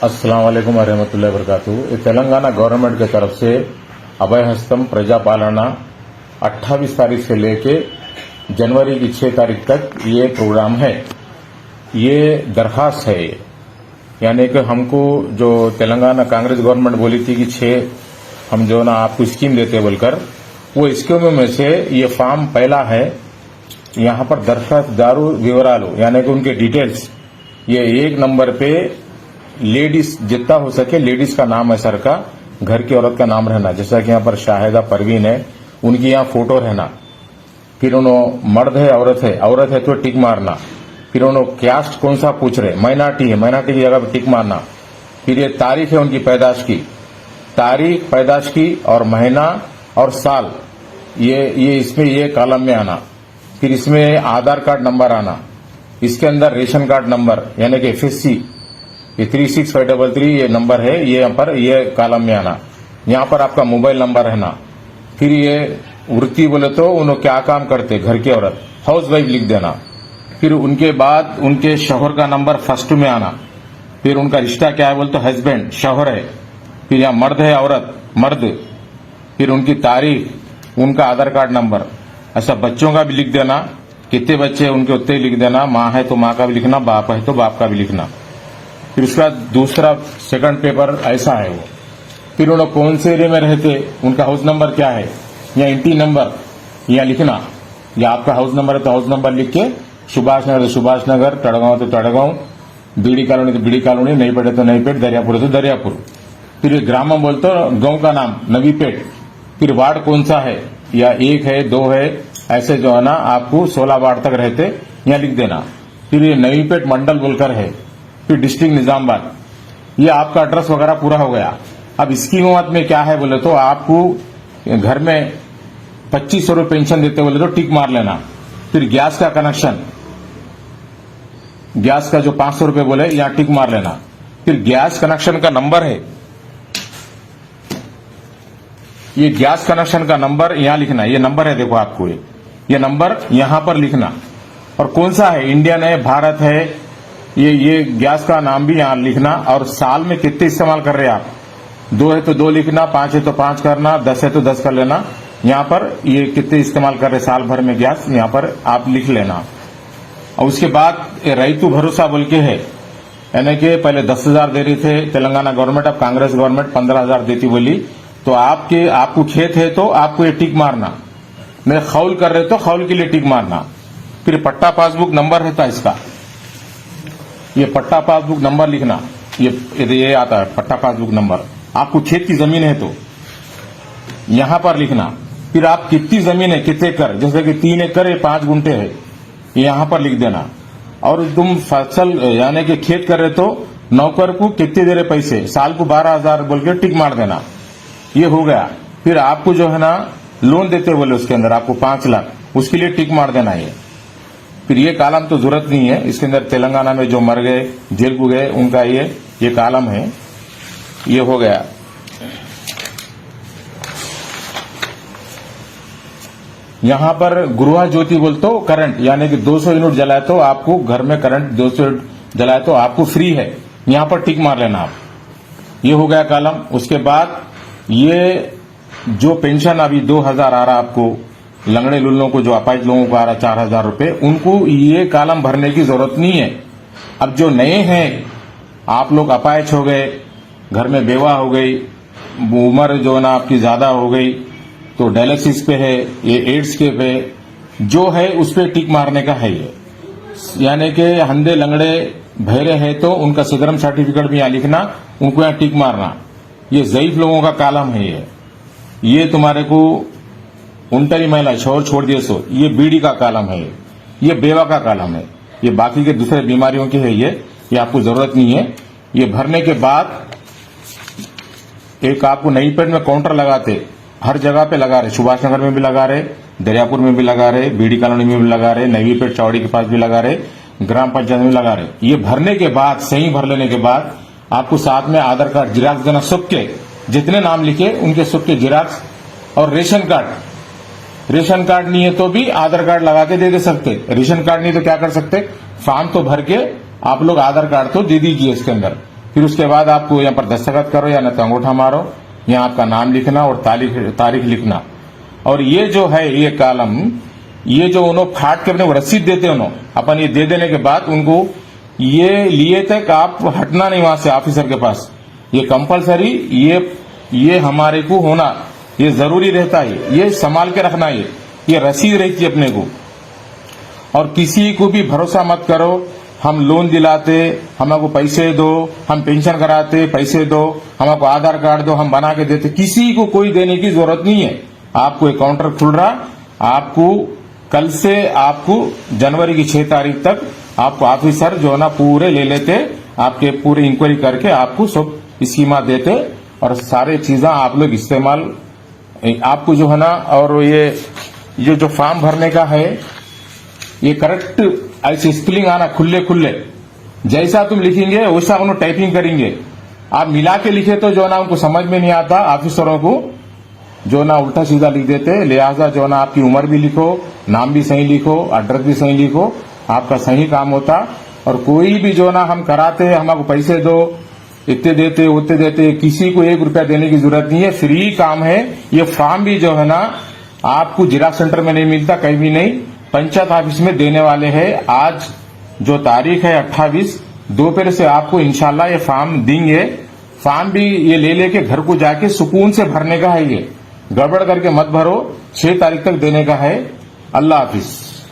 अस्सलाम वालेकुम रहमतुल्लाहि वबरकातुहू। तेलंगाना गवर्नमेंट की तरफ से अभय हस्तम प्रजापालना 28 तारीख से लेके जनवरी की 6 तारीख तक ये प्रोग्राम है। ये दरखास्त है, यानी कि हमको जो तेलंगाना कांग्रेस गवर्नमेंट बोली थी कि 6 हम जो ना आपको स्कीम देते बोलकर, वो स्कीमों में से ये फॉर्म पहला है। यहाँ पर दरखास्तदारू विवरालू यानी कि उनके डिटेल्स, ये एक नंबर पे लेडीज जितना हो सके लेडीज का नाम है सर का, घर की औरत का नाम रहना, जैसा कि यहाँ पर शाहिदा परवीन है उनकी यहाँ फोटो रहना। फिर उन्होंने मर्द है औरत है तो टिक मारना। फिर उन्होंने कास्ट कौन सा पूछ रहे, माइनॉरिटी की जगह पे टिक मारना। फिर ये तारीख है उनकी पैदाश की, तारीख पैदाश की और महीना और साल, ये इसमें ये कॉलम में आना। फिर इसमें आधार कार्ड नंबर आना, इसके अंदर रेशन कार्ड नंबर यानी कि FSC ये 36533 ये नंबर है, ये यहाँ पर ये कॉलम में आना। यहाँ पर आपका मोबाइल नंबर रहना। फिर ये वृत्ति बोले तो उन्होंने क्या काम करते, घर की औरत, हाउस वाइफ लिख देना। फिर उनके बाद उनके शौहर का नंबर फर्स्ट में आना। फिर उनका रिश्ता क्या है बोले तो हस्बैंड शौहर है। फिर यहाँ मर्द है औरत मर्द। फिर उनकी तारीख, उनका आधार कार्ड नंबर। ऐसा बच्चों का भी लिख देना, कितने बच्चे हैं उनके उतने लिख देना। माँ है तो माँ का भी लिखना, बाप है तो बाप का भी लिखना। फिर उसका दूसरा सेकंड पेपर ऐसा है वो। फिर उन्होंने कौन से एरिया में रहते, उनका हाउस नंबर क्या है या इंटी नंबर या लिखना, या आपका हाउस नंबर है तो हाउस नंबर लिख के सुभाष नगर तो सुभाष नगर, तड़गांव तो तड़गांव, बीडी कॉलोनी तो बीडी कॉलोनी, नई पेट तो नई पेट, दरियापुर तो दरियापुर। फिर ग्राम बोल तो गांव का नाम नवीपेट। फिर वार्ड कौन सा है, या 1 है 2 है, ऐसे जो है ना आपको 16 वार्ड तक रहते यहाँ लिख देना। फिर ये नवीपेट मंडल बोलकर है। फिर डिस्ट्रिक्ट निजामाबाद, ये आपका एड्रेस वगैरह पूरा हो गया। अब इसकी उम्मत में क्या है बोले तो आपको घर में 2500 रुपये पेंशन देते बोले तो टिक मार लेना। फिर गैस का कनेक्शन, गैस का जो 500 रुपये बोले यहाँ टिक मार लेना। फिर गैस कनेक्शन का नंबर है, ये गैस कनेक्शन का नंबर यहाँ लिखना। ये नंबर है देखो आपको, ये नंबर यहाँ पर लिखना। और कौन सा है, इंडियन है, भारत है, ये गैस का नाम भी यहाँ लिखना। और साल में कितने इस्तेमाल कर रहे हैं आप, 2 है तो 2 लिखना, 5 है तो 5 करना, 10 है तो 10 कर लेना। यहाँ पर ये कितने इस्तेमाल कर रहे साल भर में गैस, यहाँ पर आप लिख लेना। और उसके बाद रईतु भरोसा बोल के है, यानी कि पहले 10,000 दे रही थे तेलंगाना गवर्नमेंट, अब कांग्रेस गवर्नमेंट 15,000 देती बोली। तो आपको खेत है तो आपको ये टिक मारना, नहीं खौल कर रहे तो खौल के लिए टिक मारना। फिर पट्टा पासबुक नंबर रहता है इसका, ये पट्टा पासबुक नंबर लिखना। ये आता है पट्टा पासबुक नंबर। आपको खेत की जमीन है तो यहां पर लिखना। फिर आप कितनी जमीन है, कितने एकड़, जैसे कि 3 एकड़ है 5 गुंठे है, यहां पर लिख देना। और तुम फसल यानी कि खेत कर रहे तो नौकर को कितने दे रहे पैसे, साल को 12,000 बोल के टिक मार देना। ये हो गया। फिर आपको जो है ना लोन देते बोले उसके अंदर आपको 5 लाख, उसके लिए टिक मार देना है। फिर ये कॉलम तो जरूरत नहीं है, इसके अंदर तेलंगाना में जो मर गए जेल को गए उनका ये कॉलम है। ये हो गया। यहां पर गृह ज्योति बोल तो करंट, यानी कि 200 यूनिट जलाए तो आपको घर में करंट 200 यूनिट जलाए तो आपको फ्री है, यहां पर टिक मार लेना आप। ये हो गया कॉलम। उसके बाद ये जो पेंशन अभी 2,000 आ रहा आपको, लंगड़े लुल्लों को जो अपाहिज लोगों को आ रहा 4,000 रुपए, उनको ये कॉलम भरने की जरूरत नहीं है। अब जो नए हैं, आप लोग अपाहिज हो गए, घर में बेवा हो गई, उम्र जो है ना आपकी ज्यादा हो गई, तो डायलिसिस पे है, ये एड्स के पे जो है उस पे टिक मारने का है ये। यानी कि अंधे लंगड़े बहरे है तो उनका सिद्धरम सर्टिफिकेट भी यहाँ लिखना, उनको यहाँ टिक मारना। ये ज़ईफ लोगों का कॉलम है ये तुम्हारे को उनटरी महिला शोर छोड़ दिए सो, ये बीडी का कॉलम है, ये बेवा का कॉलम है, ये बाकी के दूसरे बीमारियों के है, ये आपको जरूरत नहीं है। ये भरने के बाद एक आपको नई पेट में काउंटर लगाते, हर जगह पे लगा रहे, सुभाष नगर में भी लगा रहे, दरियापुर में भी लगा रहे, बीडी कॉलोनी में भी लगा रहे, नवी पेट चौड़ी के पास भी लगा रहे, ग्राम पंचायत में लगा रहे। ये भरने के बाद, सही भर लेने के बाद आपको साथ में आधार कार्ड जिराक्स देना, सबके जितने नाम लिखे उनके सबके जिराक्स, और रेशन कार्ड नहीं है तो भी आधार कार्ड लगा के दे सकते। रेशन कार्ड नहीं तो क्या कर सकते, फॉर्म तो भर के आप लोग आधार कार्ड तो दे दीजिए इसके अंदर। फिर उसके बाद आपको यहाँ पर दस्तखत करो या न तो अंगूठा मारो, यहाँ आपका नाम लिखना और तारीख लिखना। और ये जो है ये कॉलम, ये जो उन्होंने फाट के अपने को रसीद देते उन्होंने अपन, ये दे देने के बाद उनको ये लिए तक आप हटना नहीं वहां से ऑफिसर के पास। ये कंपलसरी, ये हमारे को होना ये जरूरी रहता है, ये संभाल के रखना है, ये रसीद रहती है अपने को। और किसी को भी भरोसा मत करो, हम लोन दिलाते हमको पैसे दो, हम पेंशन कराते पैसे दो, हमको आधार कार्ड दो हम बना के देते, किसी को कोई देने की जरूरत नहीं है। आपको एक काउंटर खुल रहा, आपको कल से आपको जनवरी की 6 तारीख तक आपको ऑफिसर जो है ना पूरे ले लेते, आपके पूरे इंक्वायरी करके आपको सब स्कीमा देते और सारे चीजें आप लोग इस्तेमाल आपको जो है ना। और ये जो फॉर्म भरने का है ये करेक्ट ऐसे स्पेलिंग आना, खुले खुले जैसा तुम लिखेंगे वैसा उन्होंने टाइपिंग करेंगे। आप मिला के लिखे तो जो ना उनको समझ में नहीं आता, ऑफिसरों को जो ना उल्टा सीधा लिख देते। लिहाजा जो ना आपकी उम्र भी लिखो, नाम भी सही लिखो, एड्रेस भी सही लिखो, आपका सही काम होता। और कोई भी जो ना हम कराते हमको पैसे दो, इतने देते उतने देते, किसी को 1 रुपया देने की जरूरत नहीं है, फ्री काम है। ये फॉर्म भी जो है ना आपको जिला सेंटर में नहीं मिलता, कहीं भी नहीं, पंचायत ऑफिस में देने वाले हैं। आज जो तारीख है 28 दोपहर से आपको इंशाल्लाह ये फॉर्म देंगे। फॉर्म भी ये ले लेके घर को जाके सुकून से भरने का है, ये गड़बड़ करके मत भरो, 6 तारीख तक देने का है। अल्लाह हाफिज।